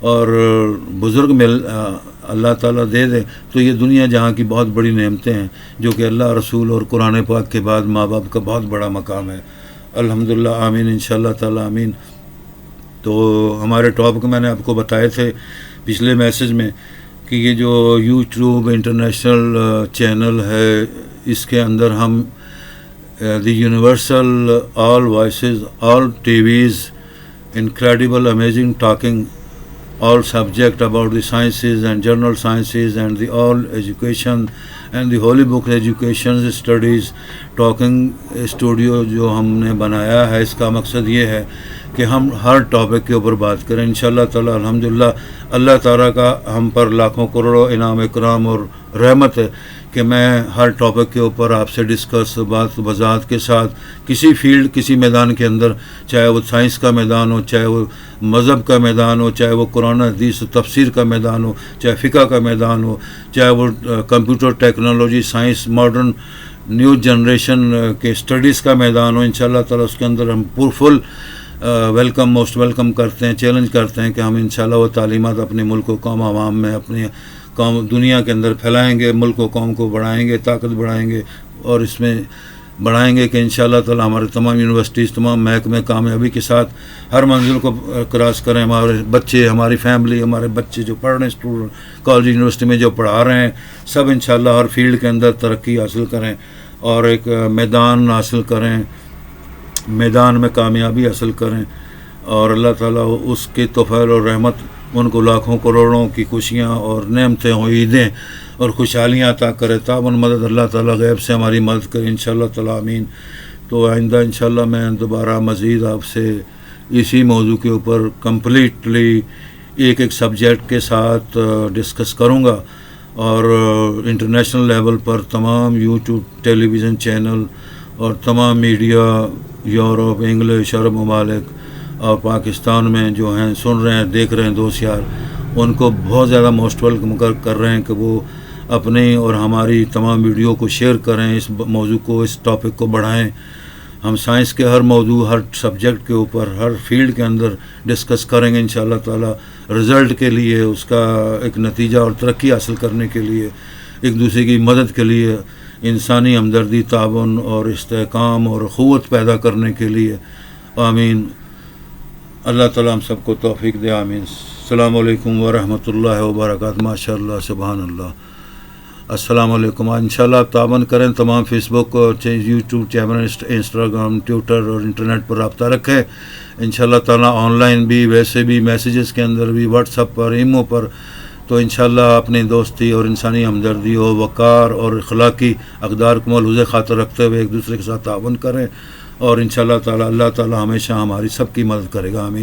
اور بزرگ اللہ تعالیٰ دے دے تو یہ دنیا جہاں کی بہت بڑی نعمتیں ہیں، جو کہ اللہ، رسول اور قرآن پاک کے بعد ماں باپ کا بہت بڑا مقام ہے۔ الحمدللہ، آمین، انشاءاللہ تعالیٰ آمین۔ تو ہمارے ٹاپک میں نے آپ کو بتائے تھے پچھلے میسج میں کہ یہ جو یوٹیوب انٹرنیشنل چینل ہے، اس کے اندر ہم the universal all voices, all T Vs, incredible amazing talking all subject about the sciences and general sciences and the all education and the holy book education studies talking studio جو ہم نے بنایا ہے، اس کا مقصد یہ ہے کہ ہم ہر ٹاپک کے اوپر بات کریں انشاءاللہ تعالی۔ الحمدللہ اللہ تعالیٰ کا ہم پر لاکھوں کروڑوں انعام اکرام اور رحمت ہے کہ میں ہر ٹاپک کے اوپر آپ سے ڈسکس، بات وضاحت کے ساتھ، کسی فیلڈ، کسی میدان کے اندر، چاہے وہ سائنس کا میدان ہو، چاہے وہ مذہب کا میدان ہو، چاہے وہ قرآن حدیث تفسیر کا میدان ہو، چاہے فقہ کا میدان ہو، چاہے وہ computer technology, science, modern new generation کے اسٹڈیز کا میدان ہو، انشاءاللہ تعالیٰ اس کے اندر ہم فل ویلکم، موسٹ ویلکم کرتے ہیں، چیلنج کرتے ہیں کہ ہم انشاءاللہ وہ تعلیمات اپنے ملک و قوم، عوام میں، اپنی قوم، دنیا کے اندر پھیلائیں گے، ملک و قوم کو بڑھائیں گے، طاقت بڑھائیں گے، اور اس میں بڑھائیں گے کہ انشاءاللہ تعالی ہمارے تمام یونیورسٹیز، تمام محکمے کامیابی کے ساتھ ہر منزل کو کراس کریں۔ ہمارے بچے، ہماری فیملی، ہمارے بچے جو پڑھ رہے ہیں، اسٹوڈنٹ کالج یونیورسٹی میں جو پڑھا رہے ہیں، سب انشاءاللہ ہر فیلڈ کے اندر ترقی حاصل کریں اور ایک میدان حاصل کریں، میدان میں کامیابی حاصل کریں، اور اللہ تعالیٰ اس کے توفیل اور رحمت ان کو لاکھوں کروڑوں کی خوشیاں اور نعمتیں اور عیدیں اور خوشحالیاں عطا کرے۔ تعاون مدد اللہ تعالیٰ غیب سے ہماری مدد کرے انشاءاللہ تعالیٰ، آمین۔ تو آئندہ انشاءاللہ میں دوبارہ مزید آپ سے اسی موضوع کے اوپر کمپلیٹلی ایک ایک سبجیکٹ کے ساتھ ڈسکس کروں گا، اور انٹرنیشنل لیول پر تمام یوٹیوب، ٹیلی ویژن چینل اور تمام میڈیا، یورپ، انگلش، عرب ممالک، اور پاکستان میں جو ہیں سن رہے ہیں دیکھ رہے ہیں دوست یار، ان کو بہت زیادہ موسٹ ویلکم کر رہے ہیں کہ وہ اپنی اور ہماری تمام ویڈیو کو شیئر کریں، اس موضوع کو، اس ٹاپک کو بڑھائیں. ہم سائنس کے ہر موضوع، ہر سبجیکٹ کے اوپر، ہر فیلڈ کے اندر ڈسکس کریں گے انشاءاللہ تعالی. رزلٹ کے لیے، اس کا ایک نتیجہ اور ترقی حاصل کرنے کے لیے، ایک دوسرے کی مدد کے لیے، انسانی ہمدردی، تعاون اور استحکام اور قوت پیدا کرنے کے لیے. آمین. اللہ تعالیٰ ہم سب کو توفیق دے. آمین. السلام علیکم ورحمۃ اللہ وبرکاتہ. ماشاء اللہ، سبحان اللہ. السلام علیکم. انشاءاللہ آپ تعاون کریں، تمام فیس بک اور یوٹیوب چینل، انسٹاگرام، ٹویٹر اور انٹرنیٹ پر رابطہ رکھیں. انشاءاللہ تعالیٰ آن لائن بھی، ویسے بھی میسیجز کے اندر بھی، واٹس ایپ پر، ایمو پر. تو انشاءاللہ اپنی دوستی اور انسانی ہمدردی و وقار اور اخلاقی اقدار کو ملحوظ خاطر رکھتے ہوئے ایک دوسرے کے ساتھ تعاون کریں. اور انشاءاللہ تعالیٰ اللہ تعالیٰ ہمیشہ ہماری سب کی مدد کرے گا. آمین.